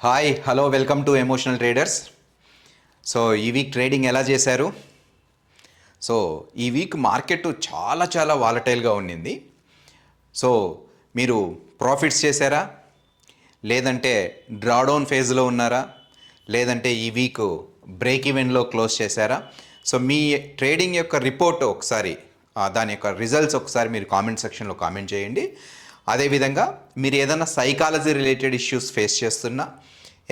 Hi hello welcome to emotional traders. So ఈ week trading ఎలా చేశారు? సో ఈ వీక్ మార్కెట్ చాలా వాలటైల్గా ఉండింది. సో మీరు ప్రాఫిట్స్ చేశారా, లేదంటే డ్రాడౌన్ ఫేజ్లో ఉన్నారా, లేదంటే ఈ వీక్ బ్రేక్ ఈవెన్లో క్లోజ్ చేశారా? సో మీ ట్రేడింగ్ యొక్క రిపోర్ట్ ఒకసారి, దాని యొక్క రిజల్ట్స్ ఒకసారి మీరు కామెంట్ సెక్షన్లో కామెంట్ చేయండి. అదేవిధంగా మీరు ఏదైనా సైకాలజీ రిలేటెడ్ ఇష్యూస్ ఫేస్ చేస్తున్నా,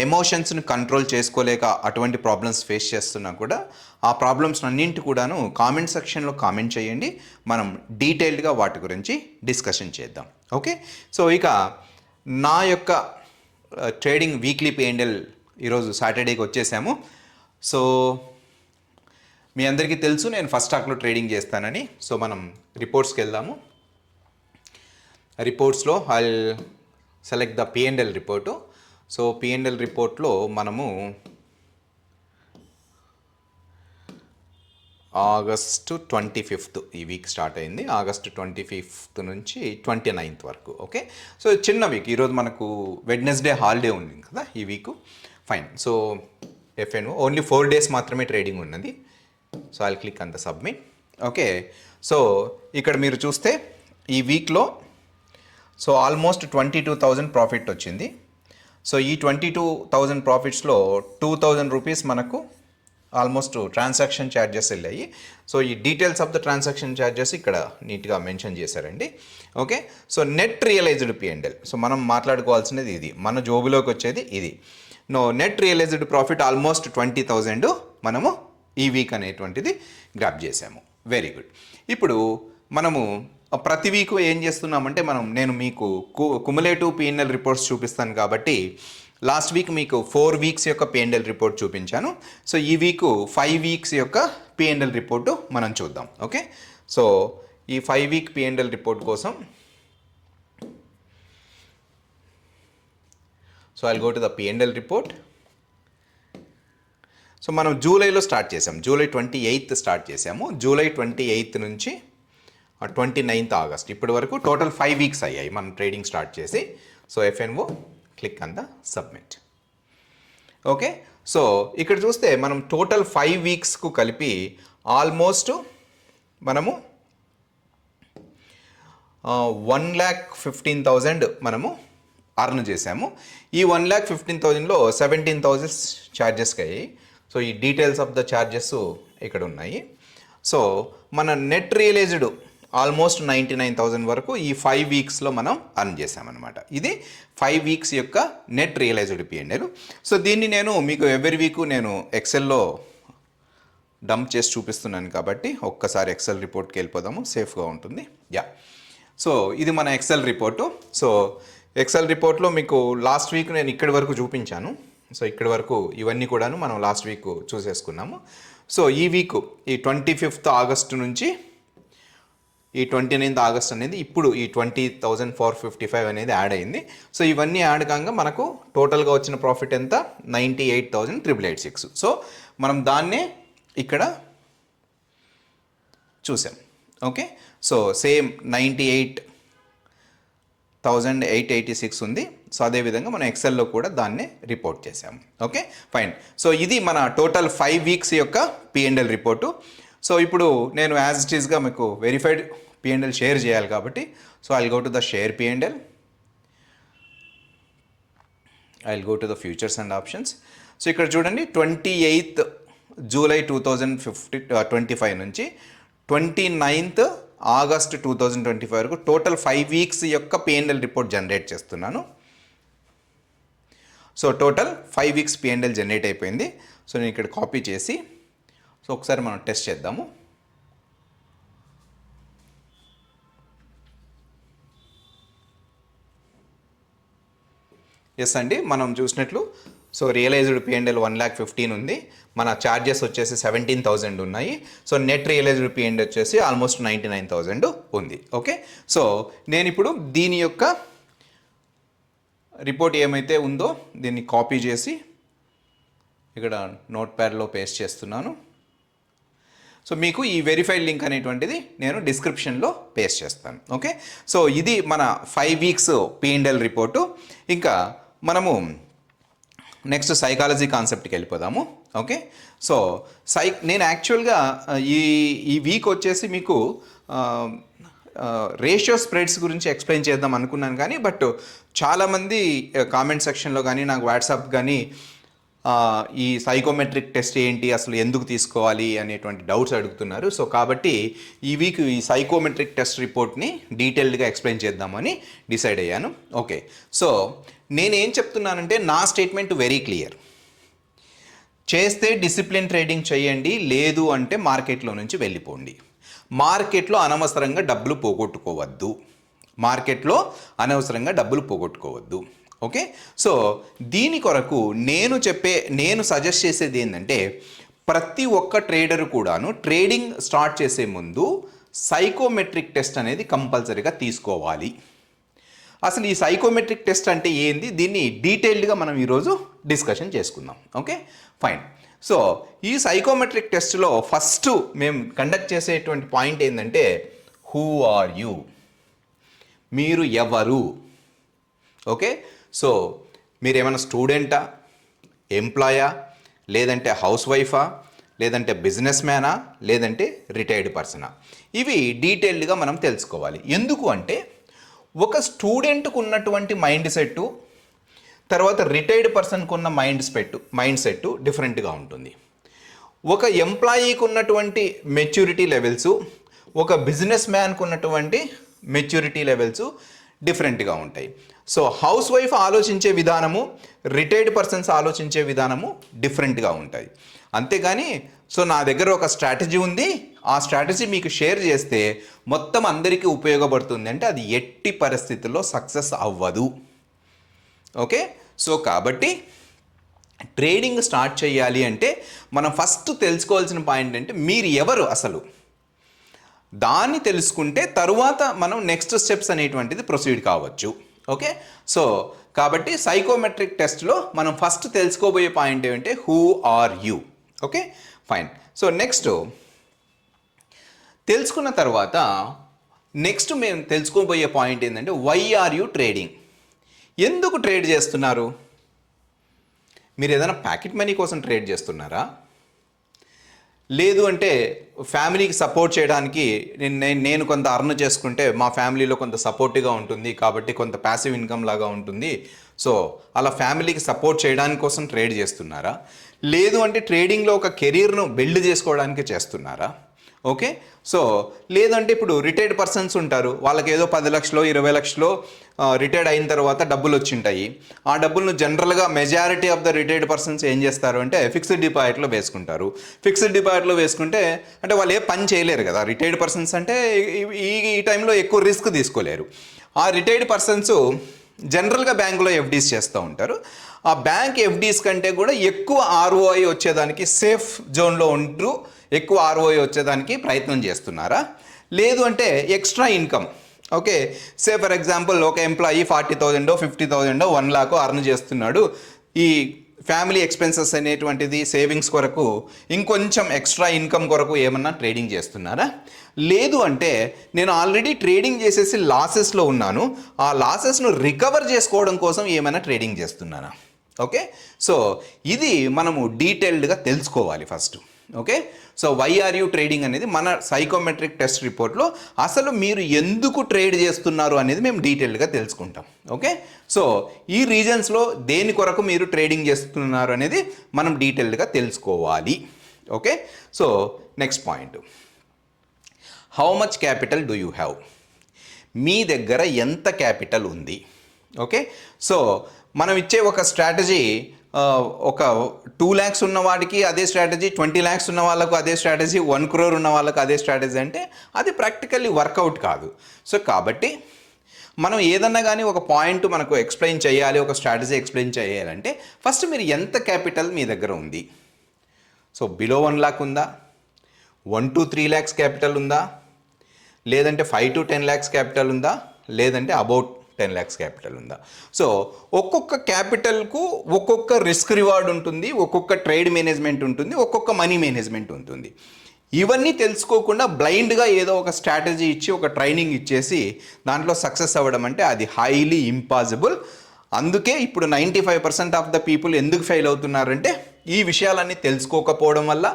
ఎమోషన్స్ని కంట్రోల్ చేసుకోలేక అటువంటి ప్రాబ్లమ్స్ ఫేస్ చేస్తున్నా కూడా ఆ ప్రాబ్లమ్స్ అన్నింటి కూడాను కామెంట్ సెక్షన్లో కామెంట్ చేయండి. మనం డీటెయిల్డ్గా వాటి గురించి డిస్కషన్ చేద్దాం. ఓకే, సో ఇక నా యొక్క ట్రేడింగ్ వీక్లీ P&L ఈరోజు సాటర్డేకి వచ్చేసాము. సో మీ అందరికీ తెలుసు నేను ఫస్ట్ స్టాక్లో ట్రేడింగ్ చేస్తానని. సో మనం రిపోర్ట్స్కి వెళ్దాము. రిపోర్ట్స్లో I select the P&L report. So P&L రిపోర్ట్లో మనము ఆగస్టు 25 ఈ వీక్ స్టార్ట్ అయింది. ఆగస్టు 25 నుంచి 29 వరకు. ఓకే, సో చిన్న వీక్. ఈరోజు మనకు వెడ్నెస్డే హాలిడే ఉంది కదా ఈ week. Fine. So F N O only 4 days మాత్రమే ట్రేడింగ్ ఉన్నది. So I'll click on the submit. Okay, so ఇక్కడ మీరు చూస్తే ఈ వీక్లో సో ఆల్మోస్ట్ 22,000 ప్రాఫిట్ వచ్చింది. సో ఈ 22,000 ప్రాఫిట్స్లో 2,000 రూపీస్ మనకు ఆల్మోస్ట్ ట్రాన్సాక్షన్ ఛార్జెస్ వెళ్ళాయి. సో ఈ details of the transaction charges ఇక్కడ నీట్గా మెన్షన్ చేశారండి. Okay, so net realised P&L. So మనం మాట్లాడుకోవాల్సినది ఇది, మన జోబులోకి వచ్చేది ఇది. నెట్ రియలైజ్డ్ ప్రాఫిట్ ఆల్మోస్ట్ 20,000 మనము ఈ వీక్ అనేటువంటిది గ్రాప్ చేసాము. Very good. ఇప్పుడు మనము ప్రతి వీక్ ఏం చేస్తున్నామంటే నేను మీకు కుములేటివ్ P&L రిపోర్ట్స్ చూపిస్తాను కాబట్టి లాస్ట్ వీక్ మీకు 4 వీక్స్ యొక్క P&L రిపోర్ట్ చూపించాను. సో ఈ వీక్ 5 వీక్స్ యొక్క P&L రిపోర్టు మనం చూద్దాం. ఓకే, సో ఈ 5 వీక్ P&L రిపోర్ట్ కోసం so I'll go to the P&L report. So మనం జూలైలో స్టార్ట్ చేసాం. జూలై 28 స్టార్ట్ చేసాము. జూలై 28 నుంచి 29 ఆగస్ట్ ఇప్పటి వరకు టోటల్ 5 వీక్స్ అయ్యాయి మనం ట్రేడింగ్ స్టార్ట్ చేసి. So F&O click on the submit. Okay, so ఇక్కడ చూస్తే మనం టోటల్ 5 వీక్స్కు కలిపి ఆల్మోస్ట్ మనము 1,15,000 మనము అర్న్ చేసాము. ఈ 1,15,000లో 17,000 ఛార్జెస్కి అయ్యాయి. సో ఈ డీటెయిల్స్ ఆఫ్ ద ఛార్జెస్ ఇక్కడ ఉన్నాయి. సో మన నెట్ రియలైజ్డ్ ఆల్మోస్ట్ 99,000 వరకు ఈ 5 వీక్స్లో మనం అర్న్ చేసామన్నమాట. ఇది 5 వీక్స్ యొక్క నెట్ రియలైజ్డ్ P&L. సో దీన్ని నేను మీకు ఎవ్రీ వీక్ నేను ఎక్సెల్లో డంప్ చేసి చూపిస్తున్నాను కాబట్టి ఒక్కసారి ఎక్సెల్ రిపోర్ట్కి వెళ్ళిపోదాము, సేఫ్గా ఉంటుంది. యా, సో ఇది మన ఎక్సెల్ రిపోర్టు. సో ఎక్సెల్ రిపోర్ట్లో మీకు లాస్ట్ వీక్ నేను ఇక్కడి వరకు చూపించాను. సో ఇక్కడి వరకు ఇవన్నీ కూడాను మనం లాస్ట్ వీక్ చూసేసుకున్నాము. సో ఈ వీక్ ఈ 25 ఆగస్టు నుంచి ఈ 29 ఆగస్ట్ అనేది ఇప్పుడు ఈ 20,455 అనేది యాడ్ అయింది. సో ఇవన్నీ యాడ్ కాగా మనకు టోటల్గా వచ్చిన ప్రాఫిట్ ఎంత? 98,886. సో మనం దాన్నే ఇక్కడ చూసాం. ఓకే, సో సేమ్ 98,886 ఉంది. సో అదేవిధంగా మనం ఎక్సెల్లో కూడా దాన్నే రిపోర్ట్ చేసాము. Okay, fine. సో ఇది మన టోటల్ 5 వీక్స్ యొక్క P&L రిపోర్టు. సో ఇప్పుడు నేను యాజ్ ఇట్ ఈస్గా మీకు వెరిఫైడ్ P&L షేర్ చేయాలి కాబట్టి so I'll go to the share P&L. I'll go to the futures and options. So ఇక్కడ చూడండి 28 జూలై 2025 నుంచి 29 ఆగస్ట్ 2025 వరకు టోటల్ 5 వీక్స్ యొక్క P&L రిపోర్ట్ జనరేట్ చేస్తున్నాను. So total 5 weeks P&L generate అయిపోయింది. సో నేను ఇక్కడ కాపీ చేసి సో ఒకసారి మనం టెస్ట్ చేద్దాము. ఎస్ అండి, మనం చూసినట్లు సో రియలైజ్డ్ P&L 1,15,000 ఉంది. మన ఛార్జెస్ వచ్చేసి 17,000 ఉన్నాయి. సో నెట్ రియలైజ్డ్ P&L వచ్చేసి ఆల్మోస్ట్ 99,000 ఉంది. ఓకే, సో నేను ఇప్పుడు దీని యొక్క రిపోర్ట్ ఏమైతే ఉందో దీన్ని కాపీ చేసి ఇక్కడ నోట్ ప్యాడ్లో పేస్ట్ చేస్తున్నాను. సో మీకు ఈ వెరిఫైడ్ లింక్ అనేటువంటిది నేను డిస్క్రిప్షన్లో పేస్ట్ చేస్తాను. ఓకే, సో ఇది మన 5 వీక్స్ P&L రిపోర్టు. ఇంకా మనము నెక్స్ట్ సైకాలజీ కాన్సెప్ట్కి వెళ్ళిపోదాము. ఓకే, సో నేను యాక్చువల్గా ఈ ఈ వీక్ వచ్చేసి మీకు రేషియో స్ప్రెడ్స్ గురించి ఎక్స్ప్లెయిన్ చేద్దాం అనుకున్నాను, కానీ బట్ చాలామంది కామెంట్ సెక్షన్లో కానీ నాకు వాట్సాప్ కానీ ఈ సైకోమెట్రిక్ టెస్ట్ ఏంటి, అసలు ఎందుకు తీసుకోవాలి అనేటువంటి డౌట్స్ అడుగుతున్నారు. సో కాబట్టి ఈ వీక్ ఈ సైకోమెట్రిక్ టెస్ట్ రిపోర్ట్ని డీటెయిల్డ్గా ఎక్స్ప్లెయిన్ చేద్దామని డిసైడ్ అయ్యాను. ఓకే, సో నేనేం చెప్తున్నానంటే నా స్టేట్మెంట్ వెరీ క్లియర్. చేస్తే డిసిప్లిన్ ట్రేడింగ్ చేయండి, లేదు అంటే మార్కెట్లో నుంచి వెళ్ళిపోండి. మార్కెట్లో అనవసరంగా డబ్బులు పోగొట్టుకోవద్దు. ఓకే, సో దీని కొరకు నేను సజెస్ట్ చేసేది ఏంటంటే ప్రతి ఒక్క ట్రేడర్ కూడాను ట్రేడింగ్ స్టార్ట్ చేసే ముందు సైకోమెట్రిక్ టెస్ట్ అనేది కంపల్సరీగా తీసుకోవాలి. అసలు ఈ సైకోమెట్రిక్ టెస్ట్ అంటే ఏంది, దీన్ని డీటెయిల్డ్గా మనం ఈరోజు డిస్కషన్ చేసుకుందాం. Okay, fine. సో ఈ సైకోమెట్రిక్ టెస్ట్లో ఫస్ట్ మేము కండక్ట్ చేసేటువంటి పాయింట్ ఏంటంటే హూ ఆర్ యూ, మీరు ఎవరు. ఓకే, సో మీరేమైనా స్టూడెంటా, ఎంప్లాయా, లేదంటే హౌస్ వైఫా, లేదంటే బిజినెస్ మ్యానా, లేదంటే రిటైర్డ్ పర్సనా, ఇవి డీటెయిల్డ్గా మనం తెలుసుకోవాలి. ఎందుకు అంటే ఒక స్టూడెంట్కు ఉన్నటువంటి మైండ్ సెట్టు, తర్వాత రిటైర్డ్ పర్సన్కు ఉన్న మైండ్ సెట్ డిఫరెంట్గా ఉంటుంది. ఒక ఎంప్లాయీకి ఉన్నటువంటి మెచ్యూరిటీ లెవెల్స్, ఒక బిజినెస్ మ్యాన్కు ఉన్నటువంటి మెచ్యూరిటీ లెవెల్స్ డిఫరెంట్గా ఉంటాయి. సో హౌస్ వైఫ్ ఆలోచించే విధానము, రిటైర్డ్ పర్సన్స్ ఆలోచించే విధానము డిఫరెంట్గా ఉంటుంది. అంతేగాని సో నా దగ్గర ఒక స్ట్రాటజీ ఉంది, ఆ స్ట్రాటజీ మీకు షేర్ చేస్తే మొత్తం అందరికీ ఉపయోగపడుతుంది అంటే అది ఎట్టి పరిస్థితుల్లో సక్సెస్ అవ్వదు. ఓకే, సో కాబట్టి ట్రేడింగ్ స్టార్ట్ చేయాలి అంటే మనం ఫస్ట్ తెలుసుకోవాల్సిన పాయింట్ అంటే మీరు ఎవరు అసలు, దాన్ని తెలుసుకుంటే తరువాత మనం నెక్స్ట్ స్టెప్స్ అనేటువంటిది ప్రొసీడ్ కావచ్చు. ఓకే, సో కాబట్టి సైకోమెట్రిక్ టెస్ట్లో మనం ఫస్ట్ తెలుసుకోబోయే పాయింట్ ఏమంటే who are you. Okay, fine. So next తెలుసుకున్న తర్వాత నెక్స్ట్ మేము తెలుసుకోబోయే పాయింట్ ఏంటంటే వై ఆర్ యూ ట్రేడింగ్, ఎందుకు ట్రేడ్ చేస్తున్నారు? మీరు ఏదైనా ప్యాకెట్ మనీ కోసం ట్రేడ్ చేస్తున్నారా, లేదు అంటే ఫ్యామిలీకి సపోర్ట్ చేయడానికి నేను కొంత అర్న్ చేసుకుంటే మా ఫ్యామిలీలో కొంత సపోర్టివ్గా ఉంటుంది కాబట్టి కొంత ప్యాసివ్ ఇన్కమ్ లాగా ఉంటుంది, సో అలా ఫ్యామిలీకి సపోర్ట్ చేయడానికి కోసం ట్రేడ్ చేస్తున్నారా, లేదు అంటే ట్రేడింగ్లో ఒక కెరీర్ను బిల్డ్ చేసుకోవడానికి చేస్తున్నారా? ఓకే, సో లేదంటే ఇప్పుడు రిటైర్డ్ పర్సన్స్ ఉంటారు, వాళ్ళకి ఏదో 10 లక్షలు 20 లక్షలు రిటైర్డ్ అయిన తర్వాత డబ్బులు వచ్చింటాయి. ఆ డబ్బులను జనరల్గా majority of the retired persons ఏం చేస్తారు అంటే ఫిక్స్డ్ డిపాజిట్లో వేసుకుంటారు. ఫిక్స్డ్ డిపాజిట్లో వేసుకుంటే అంటే వాళ్ళు ఏ పని చేయలేరు కదా, రిటైర్డ్ పర్సన్స్ అంటే ఈ టైంలో ఎక్కువ రిస్క్ తీసుకోలేరు. ఆ రిటైర్డ్ పర్సన్స్ జనరల్గా బ్యాంకులో ఎఫ్డీస్ చేస్తూ ఉంటారు. ఆ బ్యాంక్ ఎఫ్డీస్ కంటే కూడా ఎక్కువ ఆర్ఓఐ వచ్చేదానికి సేఫ్ జోన్లో ఉంటూ ఎక్కువ ఆర్ఓఐ వచ్చేదానికి ప్రయత్నం చేస్తున్నారా, లేదు అంటే extra income, okay say for example ఒక ఎంప్లాయీ 40,000 50,000 1 lakh అర్న్ చేస్తున్నాడు, ఈ ఫ్యామిలీ ఎక్స్పెన్సెస్ అనేటువంటిది సేవింగ్స్ కొరకు ఇంకొంచెం ఎక్స్ట్రా ఇన్కమ్ కొరకు ఏమన్నా ట్రేడింగ్ చేస్తున్నారా, లేదు అంటే నేను ఆల్రెడీ ట్రేడింగ్ చేసేసి లాసెస్లో ఉన్నాను, ఆ లాసెస్ను రికవర్ చేసుకోవడం కోసం ఏమైనా ట్రేడింగ్ చేస్తున్నానా? ఓకే, సో ఇది మనము డీటెయిల్డ్గా తెలుసుకోవాలి first. Okay, so why are you trading అనేది మన సైకోమెట్రిక్ టెస్ట్ రిపోర్ట్లో అసలు మీరు ఎందుకు ట్రేడ్ చేస్తున్నారు అనేది మేము డీటెయిల్డ్గా తెలుసుకుంటాం. ఓకే, సో ఈ రీజన్స్లో దేని కొరకు మీరు ట్రేడింగ్ చేస్తున్నారు అనేది మనం డీటెయిల్డ్గా తెలుసుకోవాలి. Okay, so next point, how much capital do you have, మీ దగ్గర ఎంత క్యాపిటల్ ఉంది? ఓకే, సో మనం ఇచ్చే ఒక స్ట్రాటజీ ఒక 2 lakhs ఉన్న వాడికి అదే స్ట్రాటజీ, 20 lakhs ఉన్న వాళ్ళకు అదే స్ట్రాటజీ, 1 crore ఉన్న వాళ్ళకు అదే స్ట్రాటజీ అంటే అది ప్రాక్టికల్లీ వర్కౌట్ కాదు. సో కాబట్టి మనం ఏదన్నా కానీ ఒక పాయింట్ మనకు ఎక్స్ప్లెయిన్ చేయాలి, ఒక స్ట్రాటజీ ఎక్స్ప్లెయిన్ చేయాలంటే ఫస్ట్ మీరు ఎంత క్యాపిటల్ మీ దగ్గర ఉంది. సో బిలో 1 lakh ఉందా, 1 to 3 lakhs క్యాపిటల్ ఉందా, లేదంటే 5 to 10 lakhs క్యాపిటల్ ఉందా, లేదంటే అబౌట్ 10 lakhs క్యాపిటల్ ఉందా? సో ఒక్కొక్క క్యాపిటల్కు ఒక్కొక్క రిస్క్ రివార్డ్ ఉంటుంది, ఒక్కొక్క ట్రేడ్ మేనేజ్మెంట్ ఉంటుంది, ఒక్కొక్క మనీ మేనేజ్మెంట్ ఉంటుంది. ఇవన్నీ తెలుసుకోకుండా బ్లైండ్గా ఏదో ఒక స్ట్రాటజీ ఇచ్చి ఒక ట్రైనింగ్ ఇచ్చేసి దాంట్లో సక్సెస్ అవ్వడం అంటే అది హైలీ ఇంపాసిబుల్. అందుకే ఇప్పుడు 95% ఆఫ్ ద పీపుల్ ఎందుకు ఫెయిల్ అవుతున్నారంటే ఈ విషయాలన్నీ తెలుసుకోకపోవడం వల్ల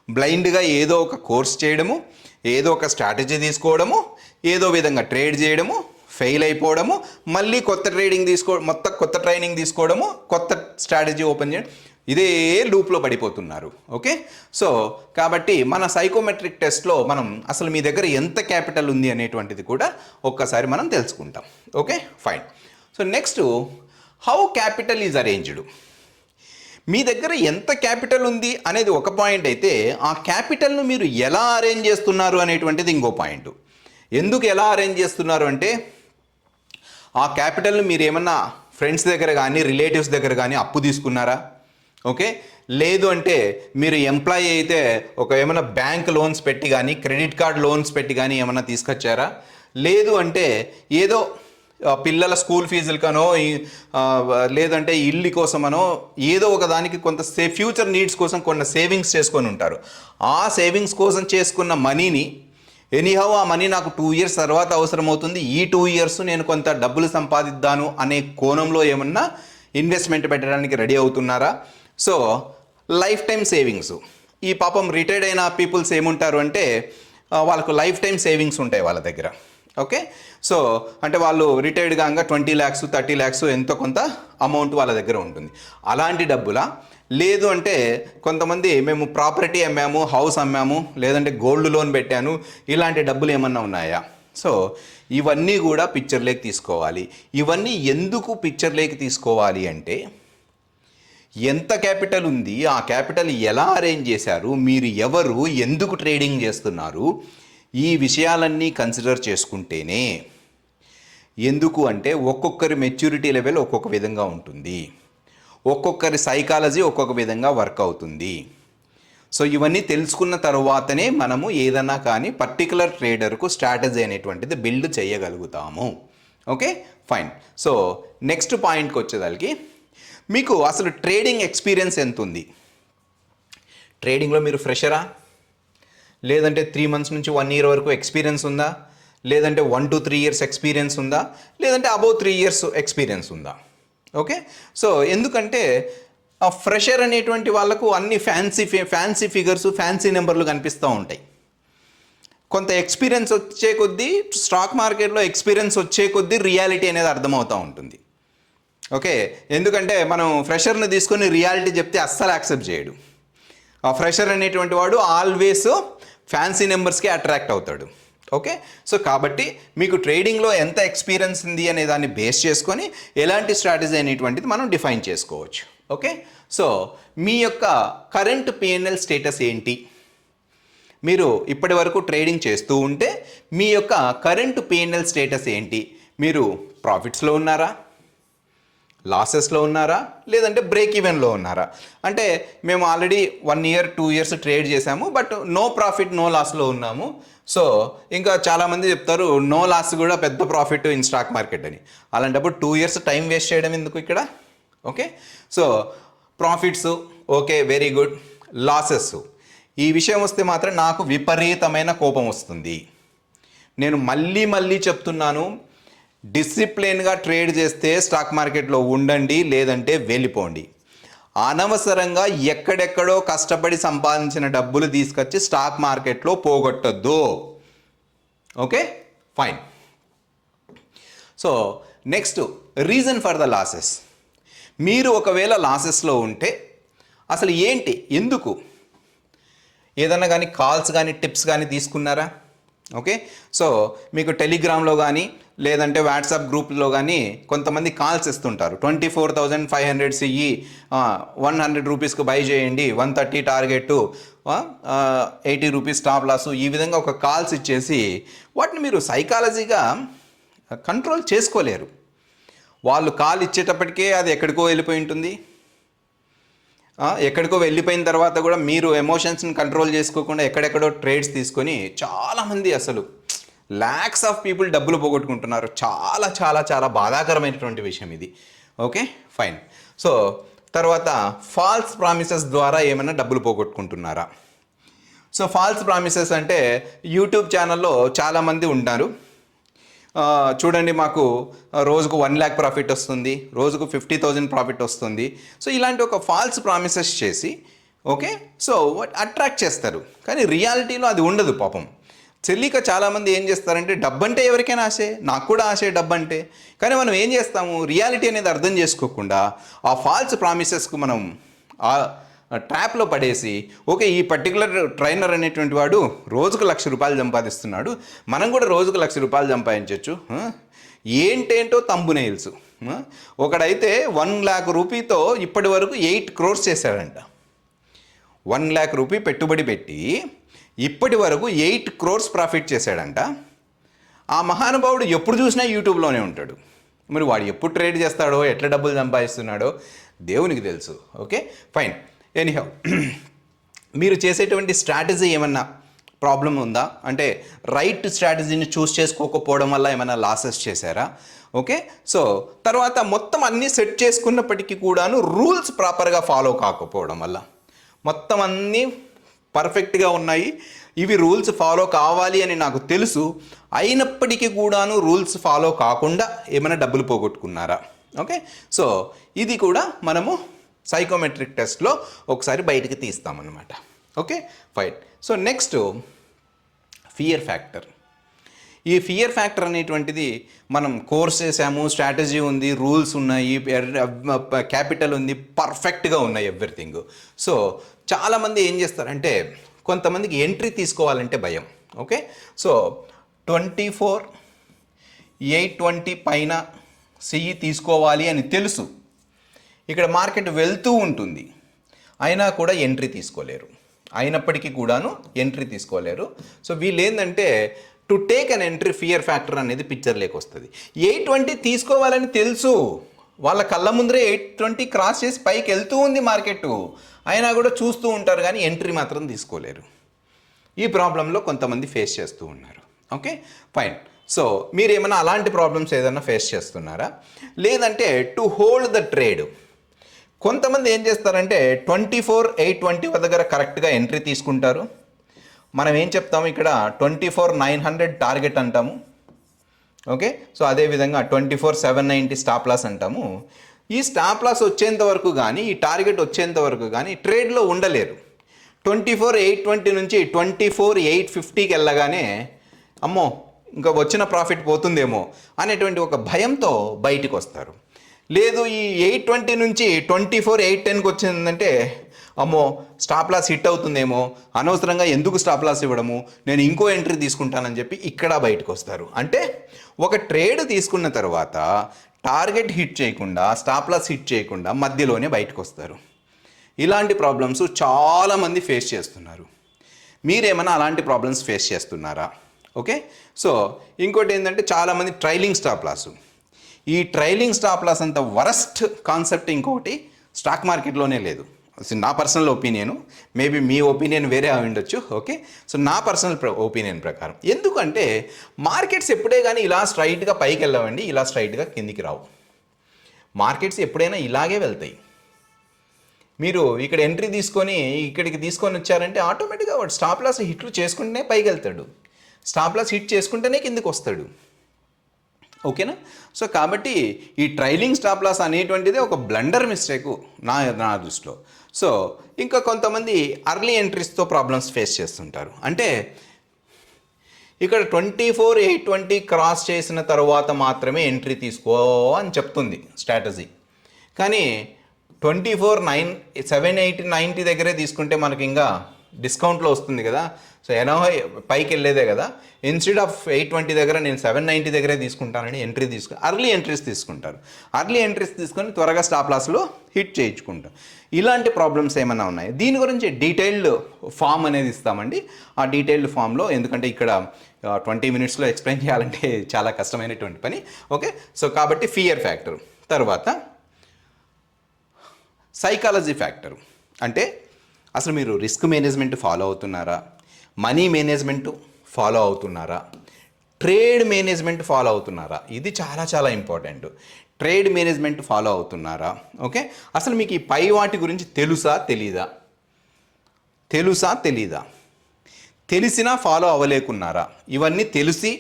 బ్లైండ్గా ఏదో ఒక కోర్స్ చేయడము, ఏదో ఒక స్ట్రాటజీ తీసుకోవడము, ఏదో విధంగా ట్రేడ్ చేయడము, ఫెయిల్ అయిపోవడము, మళ్ళీ కొత్త ట్రైనింగ్ తీసుకోవడము, కొత్త స్ట్రాటజీ ఓపెన్ చేయడం, ఇదే లూప్లో పడిపోతున్నారు. ఓకే, సో కాబట్టి మన సైకోమెట్రిక్ టెస్ట్లో మనం అసలు మీ దగ్గర ఎంత క్యాపిటల్ ఉంది అనేటువంటిది కూడా ఒక్కసారి మనం తెలుసుకుంటాం. Okay, fine. So next, how capital is arranged. మీ దగ్గర ఎంత క్యాపిటల్ ఉంది అనేది ఒక పాయింట్ అయితే, ఆ క్యాపిటల్ను మీరు ఎలా అరేంజ్ చేస్తున్నారు అనేటువంటిది ఇంకో పాయింట్. ఎందుకు ఎలా అరేంజ్ చేస్తున్నారు అంటే, ఆ క్యాపిటల్ను మీరు ఏమన్నా ఫ్రెండ్స్ దగ్గర కానీ రిలేటివ్స్ దగ్గర కానీ అప్పు తీసుకున్నారా? ఓకే, లేదు అంటే మీరు ఎంప్లాయీ అయితే ఏమైనా బ్యాంక్ లోన్స్ పెట్టి కానీ క్రెడిట్ కార్డ్ లోన్స్ పెట్టి కానీ ఏమన్నా తీసుకొచ్చారా? లేదు అంటే ఏదో పిల్లల స్కూల్ ఫీజులకనో లేదంటే ఇల్లు కోసమనో ఏదో ఒక దానికి కొంత ఫ్యూచర్ నీడ్స్ కోసం కొన్ని సేవింగ్స్ చేసుకొని ఉంటారు. ఆ సేవింగ్స్ కోసం చేసుకున్న మనీని ఎనీహౌ ఆ మనీ నాకు 2 years తర్వాత అవసరం అవుతుంది, ఈ 2 years నేను కొంత డబ్బులు సంపాదిద్దాను అనే కోణంలో ఏమన్నా ఇన్వెస్ట్మెంట్ పెట్టడానికి రెడీ అవుతున్నారా? So life time savings. ఈ పాపం రిటైర్డ్ అయిన పీపుల్స్ ఏముంటారు అంటే వాళ్ళకు లైఫ్ టైం సేవింగ్స్ ఉంటాయి వాళ్ళ దగ్గర. ఓకే, సో అంటే వాళ్ళు రిటైర్డ్ కాగా 20 lakhs 30 lakhs ఎంతో కొంత అమౌంట్ వాళ్ళ దగ్గర ఉంటుంది. అలాంటి డబ్బులా? లేదు అంటే కొంతమంది మేము ప్రాపర్టీ అమ్మాము, హౌస్ అమ్మాము, లేదంటే గోల్డ్ లోన్ పెట్టాను, ఇలాంటి డబ్బులు ఏమన్నా ఉన్నాయా? సో ఇవన్నీ కూడా పిక్చర్లోకి తీసుకోవాలి. ఇవన్నీ ఎందుకు పిక్చర్లోకి తీసుకోవాలి అంటే, ఎంత క్యాపిటల్ ఉంది, ఆ క్యాపిటల్ ఎలా అరేంజ్ చేశారు, మీరు ఎవరు, ఎందుకు ట్రేడింగ్ చేస్తున్నారు, ఈ విషయాలన్నీ కన్సిడర్ చేసుకుంటేనే. ఎందుకు అంటే ఒక్కొక్కరి మెచ్యూరిటీ లెవెల్ ఒక్కొక్క విధంగా ఉంటుంది, ఒక్కొక్కరి సైకాలజీ ఒక్కొక్క విధంగా వర్క్ అవుతుంది. సో ఇవన్నీ తెలుసుకున్న తర్వాతనే మనము ఏదన్నా కానీ పర్టికులర్ ట్రేడర్కు స్ట్రాటజీ అనేటువంటిది బిల్డ్ చేయగలుగుతాము. Okay, fine. సో నెక్స్ట్ పాయింట్కి వచ్చేదానికి, మీకు అసలు ట్రేడింగ్ ఎక్స్పీరియన్స్ ఎంత ఉంది? ట్రేడింగ్లో మీరు ఫ్రెషరా, లేదంటే 3 months నుంచి 1 year వరకు ఎక్స్పీరియన్స్ ఉందా, లేదంటే 1 to 3 years ఎక్స్పీరియన్స్ ఉందా, లేదంటే అబౌవ్ 3 years ఎక్స్పీరియన్స్ ఉందా? ఓకే, సో ఎందుకంటే ఆ ఫ్రెషర్ అనేటువంటి వాళ్ళకు అన్ని ఫ్యాన్సీ ఫిగర్స్, ఫ్యాన్సీ నెంబర్లు కనిపిస్తూ ఉంటాయి. కొంత ఎక్స్పీరియన్స్ వచ్చే కొద్దీ స్టాక్ మార్కెట్లో ఎక్స్పీరియన్స్ వచ్చే కొద్దీ రియాలిటీ అనేది అర్థమవుతూ ఉంటుంది. ఓకే, ఎందుకంటే మనం ఫ్రెషర్ని తీసుకొని రియాలిటీ చెప్తే అస్సలు యాక్సెప్ట్ చేయడు. ఆ ఫ్రెషర్ అనేటువంటి వాడు ఆల్వేస్ ఫ్యాన్సీ నెంబర్స్కి అట్రాక్ట్ అవుతాడు. ఓకే, సో కాబట్టి మీకు ట్రేడింగ్లో ఎంత ఎక్స్పీరియన్స్ ఉంది అనే దాన్ని బేస్ చేసుకొని ఎలాంటి స్ట్రాటజీ అనేటువంటిది మనం డిఫైన్ చేసుకోవచ్చు. ఓకే, సో మీ యొక్క కరెంట్ P&L స్టేటస్ ఏంటి? మీరు ఇప్పటి వరకు ట్రేడింగ్ చేస్తూ ఉంటే మీ యొక్క కరెంట్ P&L స్టేటస్ ఏంటి? మీరు ప్రాఫిట్స్లో ఉన్నారా, లాసెస్లో ఉన్నారా, లేదంటే బ్రేక్ ఈవెన్లో ఉన్నారా? అంటే మేము ఆల్రెడీ 1 year 2 years ట్రేడ్ చేసాము, బట్ నో ప్రాఫిట్ నో లాస్లో ఉన్నాము. సో ఇంకా చాలామంది చెప్తారు నో లాస్ కూడా పెద్ద ప్రాఫిట్ ఇన్ స్టాక్ మార్కెట్ అని. అలాంటప్పుడు 2 years టైం వేస్ట్ చేయడం ఎందుకు ఇక్కడ? Okay, so profits okay, very good. Losses ఈ విషయం వస్తే మాత్రం నాకు విపరీతమైన కోపం వస్తుంది. నేను మళ్ళీ చెప్తున్నాను, డిసిప్లిన్గా ట్రేడ్ చేస్తే స్టాక్ మార్కెట్లో ఉండండి, లేదంటే వెళ్ళిపోండి. అనవసరంగా ఎక్కడెక్కడో కష్టపడి సంపాదించిన డబ్బులు తీసుకొచ్చి స్టాక్ మార్కెట్లో పోగొట్టద్దు. Okay, fine. So next, reason for the losses. మీరు ఒకవేళ లాసెస్లో ఉంటే అసలు ఏంటి, ఎందుకు? ఏదన్నా కానీ కాల్స్ కానీ టిప్స్ కానీ తీసుకున్నారా? ఓకే, సో మీకు టెలిగ్రామ్లో కానీ లేదంటే వాట్సాప్ గ్రూప్లో కానీ కొంతమంది కాల్స్ ఇస్తుంటారు. 24,500 CE 100 రూపీస్కి బై చేయండి, 130 టార్గెట్, 80 రూపీస్ స్టాప్ లాసు, ఈ విధంగా ఒక కాల్స్ ఇచ్చేసి వాటిని మీరు సైకాలజీగా కంట్రోల్ చేసుకోలేరు. వాళ్ళు కాల్ ఇచ్చేటప్పటికే అది ఎక్కడికో వెళ్ళిపోయి ఉంటుంది. ఎక్కడికో వెళ్ళిపోయిన తర్వాత కూడా మీరు ఎమోషన్స్ని కంట్రోల్ చేసుకోకుండా ఎక్కడెక్కడో ట్రేడ్స్ తీసుకొని చాలామంది అసలు ల్యాక్స్ ఆఫ్ పీపుల్ డబ్బులు పోగొట్టుకుంటున్నారు. చాలా చాలా చాలా బాధాకరమైనటువంటి విషయం ఇది. Okay, fine. సో తర్వాత ఫాల్స్ ప్రామిసెస్ ద్వారా ఏమైనా డబ్బులు పోగొట్టుకుంటున్నారా? సో ఫాల్స్ ప్రామిసెస్ అంటే యూట్యూబ్ ఛానల్లో చాలామంది ఉంటారు. చూడండి మాకు రోజుకు 1 lakh ప్రాఫిట్ వస్తుంది, రోజుకు 50,000 ప్రాఫిట్ వస్తుంది. సో ఇలాంటి ఒక ఫాల్స్ ప్రామిసెస్ చేసి ఓకే సో అట్రాక్ట్ చేస్తారు. కానీ రియాలిటీలో అది ఉండదు పాపం. తెలియక చాలామంది ఏం చేస్తారంటే డబ్బంటే ఎవరికైనా ఆశే, నాకు కూడా ఆశే డబ్బంటే. కానీ మనం ఏం చేస్తాము, రియాలిటీ అనేది అర్థం చేసుకోకుండా ఆ ఫాల్స్ ప్రామిసెస్కు మనం ఆ ట్రాప్లో పడేసి ఓకే ఈ పర్టికులర్ ట్రైనర్ అనేటువంటి వాడు రోజుకు ₹1,00,000 సంపాదిస్తున్నాడు, మనం కూడా రోజుకు ₹1,00,000 సంపాదించవచ్చు. ఏంటేంటో తంబునెయిల్స్. ఒకడైతే 1 lakh రూపీతో ఇప్పటి వరకు 8 crores చేశాడంట. 1 lakh రూపీ పెట్టుబడి పెట్టి ఇప్పటి వరకు 8 crores ప్రాఫిట్ చేశాడంట. ఆ మహానుభావుడు ఎప్పుడు చూసినా యూట్యూబ్లోనే ఉంటాడు. మరి వాడు ఎప్పుడు ట్రేడ్ చేస్తాడో, ఎట్లా డబ్బులు సంపాదిస్తున్నాడో దేవునికి తెలుసు. Okay fine. ఎనీహౌ మీరు చేసేటువంటి స్ట్రాటజీ ఏమన్నా ప్రాబ్లం ఉందా అంటే రైట్ స్ట్రాటజీని చూస్ చేసుకోకపోవడం వల్ల ఏమైనా లాసెస్ చేశారా? ఓకే సో తర్వాత మొత్తం అన్నీ సెట్ చేసుకున్నప్పటికీ కూడాను రూల్స్ ప్రాపర్గా ఫాలో కాకపోవడం వల్ల మొత్తం అన్నీ పర్ఫెక్ట్గా ఉన్నాయి, ఇవి రూల్స్ ఫాలో కావాలి అని నాకు తెలుసు, అయినప్పటికీ కూడాను రూల్స్ ఫాలో కాకుండా ఏమైనా డబ్బులు పోగొట్టుకున్నారా? ఓకే సో ఇది కూడా మనము సైకోమెట్రిక్ టెస్ట్లో ఒకసారి బయటికి తీస్తామన్నమాట. Okay fine. So next fear factor. ఈ ఫియర్ ఫ్యాక్టర్ అనేటువంటిది మనం కోర్స్ చేసాము, స్ట్రాటజీ ఉంది, రూల్స్ ఉన్నాయి, క్యాపిటల్ ఉంది, పర్ఫెక్ట్గా ఉన్నాయి ఎవ్రీథింగ్. సో చాలామంది ఏం చేస్తారంటే కొంతమందికి ఎంట్రీ తీసుకోవాలంటే భయం. ఓకే సో 24,820 పైన సిఈ తీసుకోవాలి అని తెలుసు, ఇక్కడ మార్కెట్ వెళ్తూ ఉంటుంది, అయినా కూడా ఎంట్రీ తీసుకోలేరు. అయినప్పటికీ కూడాను ఎంట్రీ తీసుకోలేరు. సో వీళ్ళు ఏంటంటే to take an entry fear factor అనేది పిక్చర్లోకి వస్తుంది. 820 తీసుకోవాలని తెలుసు, వాళ్ళ కళ్ళ ముందరే 820 క్రాస్ చేసి పైకి వెళ్తూ ఉంది మార్కెట్, అయినా కూడా చూస్తూ ఉంటారు కానీ ఎంట్రీ మాత్రం తీసుకోలేరు. ఈ ప్రాబ్లంలో కొంతమంది ఫేస్ చేస్తూ ఉన్నారు. Okay fine. సో మీరు ఏమైనా అలాంటి ప్రాబ్లమ్స్ ఏదైనా ఫేస్ చేస్తున్నారా? లేదంటే టు హోల్డ్ ద ట్రేడ్ కొంతమంది ఏం చేస్తారంటే 24,820 దగ్గర కరెక్ట్గా ఎంట్రీ తీసుకుంటారు. మనం ఏం చెప్తాము ఇక్కడ 24,900 టార్గెట్ అంటాము. ఓకే సో అదేవిధంగా 24,790 స్టాప్ లాస్ అంటాము. ఈ స్టాప్ లాస్ వచ్చేంత వరకు కానీ ఈ టార్గెట్ వచ్చేంత వరకు కానీ ట్రేడ్లో ఉండలేరు. 24,820 నుంచి 24,850కి వెళ్ళగానే అమ్మో ఇంకా వచ్చిన ప్రాఫిట్ పోతుందేమో అనేటువంటి ఒక భయంతో బయటికి వస్తారు. లేదు ఈ 820 నుంచి 24,810కి వచ్చిందంటే అమ్మో స్టాప్ లాస్ హిట్ అవుతుందేమో, అనవసరంగా ఎందుకు స్టాప్ లాస్ ఇవ్వడము, నేను ఇంకో ఎంట్రీ తీసుకుంటానని చెప్పి ఇక్కడ బయటకు వస్తారు. అంటే ఒక ట్రేడ్ తీసుకున్న తర్వాత టార్గెట్ హిట్ చేయకుండా, స్టాప్ లాస్ హిట్ చేయకుండా మధ్యలోనే బయటకు వస్తారు. ఇలాంటి ప్రాబ్లమ్స్ చాలామంది ఫేస్ చేస్తున్నారు. మీరేమైనా అలాంటి ప్రాబ్లమ్స్ ఫేస్ చేస్తున్నారా? ఓకే సో ఇంకోటి ఏంటంటే చాలామంది ట్రైలింగ్ స్టాప్ లాసు. ఈ ట్రైలింగ్ స్టాప్ లాస్ అంత వరస్ట్ కాన్సెప్ట్ ఇంకొకటి స్టాక్ మార్కెట్లోనే లేదు. నా పర్సనల్ ఒపీనియన్, మేబీ మీ ఒపీనియన్ వేరే అయి ఉండొచ్చు. ఓకే సో నా పర్సనల్ ఒపీనియన్ ప్రకారం ఎందుకంటే మార్కెట్స్ ఎప్పుడే కానీ ఇలా స్ట్రైట్గా పైకి వెళ్ళవండి, ఇలా స్ట్రైట్గా కిందికి రావు. మార్కెట్స్ ఎప్పుడైనా ఇలాగే వెళ్తాయి. మీరు ఇక్కడ ఎంట్రీ తీసుకొని ఇక్కడికి తీసుకొని వచ్చారంటే ఆటోమేటిక్గా వాడు స్టాప్ లాస్ హిట్లు చేసుకుంటేనే పైకి వెళ్తాడు, స్టాప్ లాస్ హిట్ చేసుకుంటేనే కిందికి వస్తాడు. ఓకేనా? సో కాబట్టి ఈ ట్రైలింగ్ స్టాప్ లాస్ అనేటువంటిది ఒక బ్లండర్ మిస్టేక్ నా దృష్టిలో. సో ఇంకా కొంతమంది అర్లీ ఎంట్రీస్తో ప్రాబ్లమ్స్ ఫేస్ చేస్తుంటారు. అంటే ఇక్కడ 24,820 క్రాస్ చేసిన తర్వాత మాత్రమే ఎంట్రీ తీసుకో అని చెప్తుంది స్ట్రాటజీ. కానీ 24,780-90 దగ్గరే తీసుకుంటే మనకి ఇంకా డిస్కౌంట్లో వస్తుంది కదా. సో 80 పైకి వెళ్ళేదే కదా. ఇన్స్టెడ్ ఆఫ్ 820 దగ్గర నేను 790 దగ్గరే తీసుకుంటానని ఎంట్రీ అర్లీ ఎంట్రీస్ తీసుకుంటారు. అర్లీ ఎంట్రీస్ తీసుకొని త్వరగా స్టాప్ లాస్లో హిట్ చేయించుకుంటాం. ఇలాంటి ప్రాబ్లమ్స్ ఏమైనా ఉన్నాయి, దీని గురించి డీటెయిల్డ్ ఫామ్ అనేది ఇస్తామండి. ఆ డీటెయిల్డ్ ఫామ్లో, ఎందుకంటే ఇక్కడ 20 minutesలో ఎక్స్ప్లెయిన్ చేయాలంటే చాలా కష్టమైనటువంటి పని. ఓకే సో కాబట్టి ఫియర్ ఫ్యాక్టర్, తర్వాత సైకాలజీ ఫ్యాక్టర్. అంటే అసలు మీరు రిస్క్ మేనేజ్మెంట్ ఫాలో అవుతున్నారా, మనీ మేనేజ్మెంట్ ఫాలో అవుతున్నారా, ట్రేడ్ మేనేజ్మెంట్ ఫాలో అవుతున్నారా? ఇది చాలా చాలా ఇంపార్టెంట్. ట్రేడ్ మేనేజ్మెంట్ ఫాలో అవుతున్నారా? ఓకే అసలు మీకు ఈ పై వాటి గురించి తెలుసా తెలీదా? తెలిసినా ఫాలో అవ్వలేకున్నారా? ఇవన్నీ తెలిసి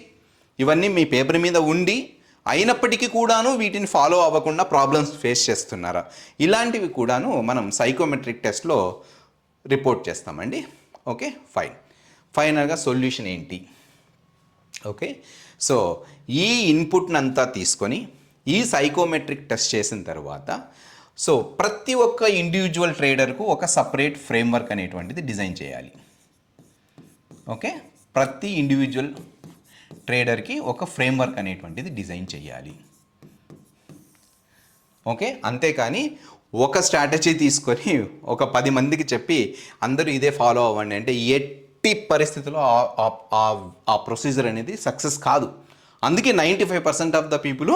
ఇవన్నీ మీ పేపర్ మీద ఉండి అయినప్పటికీ కూడాను వీటిని ఫాలో అవ్వకుండా ప్రాబ్లమ్స్ ఫేస్ చేస్తున్నారా, ఇలాంటివి కూడాను మనం సైకోమెట్రిక్ టెస్ట్లో రిపోర్ట్ చేస్తామండి. ఓకే, ఫైనల్గా సొల్యూషన్ ఏంటి? ఓకే, సో ఈ ఇన్పుట్ని అంతా తీసుకొని ఈ సైకోమెట్రిక్ టెస్ట్ చేసిన తర్వాత సో ప్రతి ఒక్క ఇండివిజువల్ ట్రేడర్కు ఒక సపరేట్ ఫ్రేమ్వర్క్ అనేటువంటిది డిజైన్ చేయాలి. ఓకే, ప్రతి ఇండివిజువల్ ట్రేడర్కి ఒక ఫ్రేమ్వర్క్ అనేటువంటిది డిజైన్ చేయాలి. ఓకే, అంతేకాని ఒక స్ట్రాటజీ తీసుకొని ఒక 10 మందికి చెప్పి అందరూ ఇదే ఫాలో అవ్వండి అంటే ఎట్టి పరిస్థితుల్లో ఆ ప్రొసీజర్ అనేది సక్సెస్ కాదు. అందుకే 95% ఆఫ్ ద పీపుల్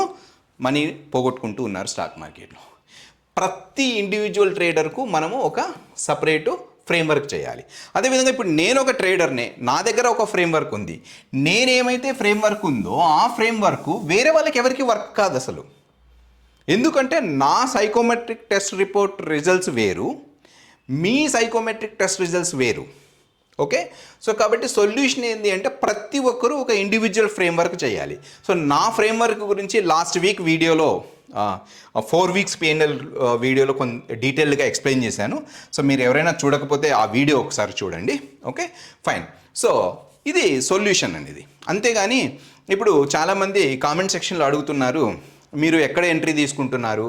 మనీ పోగొట్టుకుంటూ ఉన్నారు స్టాక్ మార్కెట్లో. ప్రతి ఇండివిజువల్ ట్రేడర్కు మనము ఒక సపరేటు ఫ్రేమ్వర్క్ చేయాలి. అదేవిధంగా ఇప్పుడు నేను ఒక ట్రేడర్నే, నా దగ్గర ఒక ఫ్రేమ్వర్క్ ఉంది. నేనేమైతే ఫ్రేమ్వర్క్ ఉందో ఆ ఫ్రేమ్వర్క్ వేరే వాళ్ళకి ఎవరికి వర్క్ కాదు అసలు. ఎందుకంటే నా సైకోమెట్రిక్ టెస్ట్ రిపోర్ట్ రిజల్ట్స్ వేరు, మీ సైకోమెట్రిక్ టెస్ట్ రిజల్ట్స్ వేరు. ఓకే, సో కాబట్టి సొల్యూషన్ ఏంటి అంటే ప్రతి ఒక్కరూ ఒక ఇండివిజువల్ ఫ్రేమ్వర్క్ చేయాలి. సో నా ఫ్రేమ్వర్క్ గురించి లాస్ట్ వీక్ వీడియోలో 4 వీక్స్ పిఎన్ఎల్ వీడియోలో కొంత డీటెయిల్డ్గా ఎక్స్ప్లెయిన్ చేశాను. సో మీరు ఎవరైనా చూడకపోతే ఆ వీడియో ఒకసారి చూడండి. Okay, fine. సో ఇది సొల్యూషన్ అనేది. అంతేగాని ఇప్పుడు చాలామంది కామెంట్ సెక్షన్లో అడుగుతున్నారు, మీరు ఎక్కడ ఎంట్రీ తీసుకుంటున్నారు,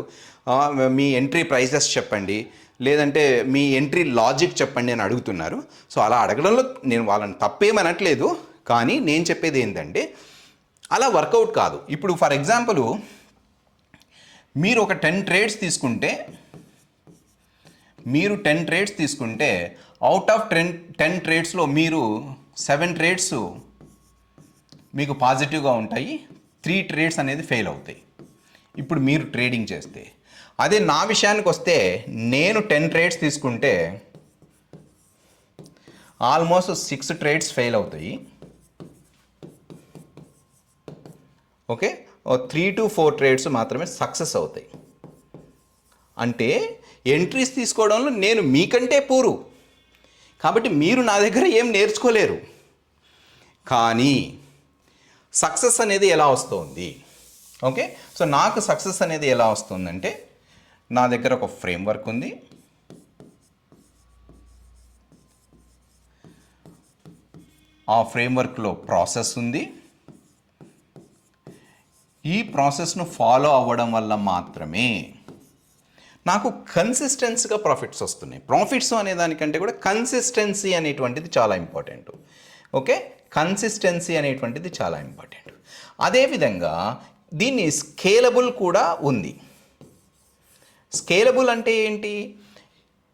మీ ఎంట్రీ ప్రైసెస్ చెప్పండి, లేదంటే మీ ఎంట్రీ లాజిక్ చెప్పండి అని అడుగుతున్నారు. సో అలా అడగడంలో నేను వాళ్ళని తప్పేమనట్లేదు, కానీ నేను చెప్పేది ఏంటంటే అలా వర్కౌట్ కాదు. ఇప్పుడు ఫర్ ఎగ్జాంపుల్ మీరు ఒక 10 ట్రేడ్స్ తీసుకుంటే అవుట్ ఆఫ్ 10 ట్రేడ్స్లో మీరు 7 ట్రేడ్స్ మీకు పాజిటివ్గా ఉంటాయి, 3 ట్రేడ్స్ అనేది ఫెయిల్ అవుతాయి ఇప్పుడు మీరు ట్రేడింగ్ చేస్తే. అదే నా విషయానికి వస్తే నేను 10 ట్రేడ్స్ తీసుకుంటే ఆల్మోస్ట్ 6 ట్రేడ్స్ ఫెయిల్ అవుతాయి. ఓకే, 3 to 4 ట్రేడ్స్ మాత్రమే సక్సెస్ అవుతాయి. అంటే ఎంట్రీస్ తీసుకోవడంలో నేను మీకంటే పూరు, కాబట్టి మీరు నా దగ్గర ఏం నేర్చుకోలేరు. కానీ సక్సెస్ అనేది ఎలా వస్తుంది? ఓకే, సో నాకు సక్సెస్ అనేది ఎలా వస్తుందంటే నా దగ్గర ఒక ఫ్రేమ్వర్క్ ఉంది, ఆ ఫ్రేమ్వర్క్లో ప్రాసెస్ ఉంది, ఈ ప్రాసెస్ను ఫాలో అవ్వడం వల్ల మాత్రమే నాకు కన్సిస్టెన్సీగా ప్రాఫిట్స్ వస్తున్నాయి. ప్రాఫిట్స్ అనే దానికంటే కూడా కన్సిస్టెన్సీ అనేటువంటిది చాలా ఇంపార్టెంట్. ఓకే, కన్సిస్టెన్సీ అనేటువంటిది చాలా ఇంపార్టెంట్. అదేవిధంగా దీన్ని స్కేలబుల్ కూడా ఉంది. స్కేలబుల్ అంటే ఏంటి?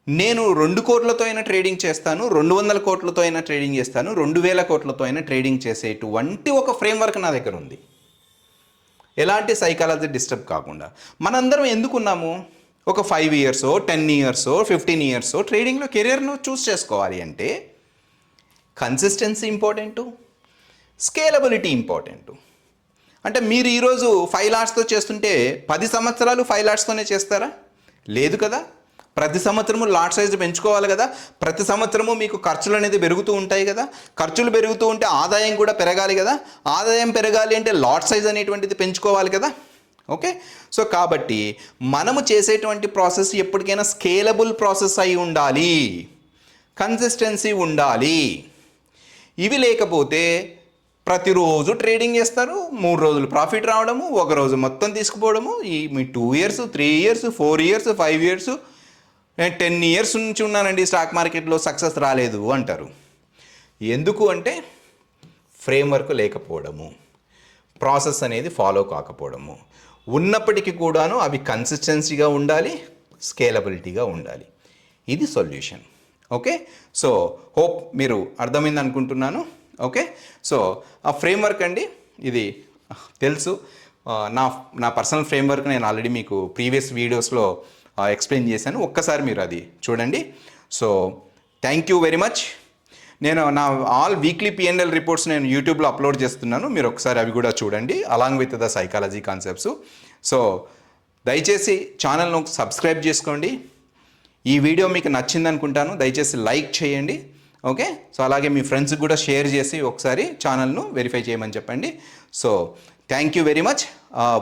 నేను 2 కోట్లతో అయినా ట్రేడింగ్ చేస్తాను, 200 కోట్లతో అయినా ట్రేడింగ్ చేస్తాను, 2000 కోట్లతో అయినా ట్రేడింగ్ చేసేటువంటి ఒక ఫ్రేమ్వర్క్ నా దగ్గర ఉంది. ఎలాంటి సైకాలజీ డిస్టర్బ్ కాకుండా. మనందరం ఎందుకున్నాము? ఒక 5 ఇయర్సో 10 ఇయర్సో 15 ఇయర్సో ట్రేడింగ్లో కెరియర్ను చూస్ చేసుకోవాలి అంటే కన్సిస్టెన్సీ ఇంపార్టెంటు, స్కేలబిలిటీ ఇంపార్టెంటు. అంటే మీరు ఈరోజు 5 లాట్స్తో చేస్తుంటే 10 సంవత్సరాలు 5 లాట్స్తోనే చేస్తారా? లేదు కదా. ప్రతి సంవత్సరము లాట్ సైజు పెంచుకోవాలి కదా. ప్రతి సంవత్సరము మీకు ఖర్చులు అనేది పెరుగుతూ ఉంటాయి కదా. ఖర్చులు పెరుగుతూ ఉంటే ఆదాయం కూడా పెరగాలి కదా. ఆదాయం పెరగాలి అంటే లాట్ సైజ్ అనేటువంటిది పెంచుకోవాలి కదా. ఓకే, సో కాబట్టి మనము చేసేటువంటి ప్రాసెస్ ఎప్పటికైనా స్కేలబుల్ ప్రాసెస్ అయి ఉండాలి, కన్సిస్టెన్సీ ఉండాలి. ఇవి లేకపోతే ప్రతిరోజు ట్రేడింగ్ చేస్తారు, 3 రోజులు ప్రాఫిట్ రావడము, 1 రోజు మొత్తం తీసుకుపోవడము. మీ 2 years 3 years 4 years 5 years 10 years నుంచి ఉన్నానండి స్టాక్ మార్కెట్లో, సక్సెస్ రాలేదు అంటారు. ఎందుకు అంటే ఫ్రేమ్వర్క్ లేకపోవడము, ప్రాసెస్ అనేది ఫాలో కాకపోవడము. ఉన్నప్పటికీ కూడాను అవి కన్సిస్టెన్సీగా ఉండాలి, స్కేలబిలిటీగా ఉండాలి. ఇది సొల్యూషన్. ఓకే, సో హోప్ మీరు అర్థమైంది అనుకుంటున్నాను. ఓకే, సో ఆ ఫ్రేమ్వర్క్ అండి ఇది తెలుసు. నా పర్సనల్ ఫ్రేమ్వర్క్ నేను ఆల్రెడీ మీకు ప్రీవియస్ వీడియోస్లో ఎక్స్ప్లెయిన్ చేశాను, ఒక్కసారి మీరు అది చూడండి. So thank you very much. నేను నా ఆల్ వీక్లీ పిఎన్ఎల్ రిపోర్ట్స్ నేను యూట్యూబ్లో అప్లోడ్ చేస్తున్నాను, మీరు ఒకసారి అవి కూడా చూడండి along with the psychology concepts. So దయచేసి ఛానల్ను సబ్స్క్రైబ్ చేసుకోండి. ఈ వీడియో మీకు నచ్చింది అనుకుంటాను, దయచేసి లైక్ చేయండి. ఓకే, సో అలాగే మీ ఫ్రెండ్స్కి కూడా షేర్ చేసి ఒకసారి ఛానల్ను వెరిఫై చేయమని చెప్పండి. So thank you very much.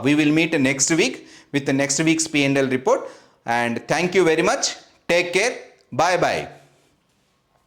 We will meet next week with next week's P&L report. And thank you very much. Take care. Bye bye.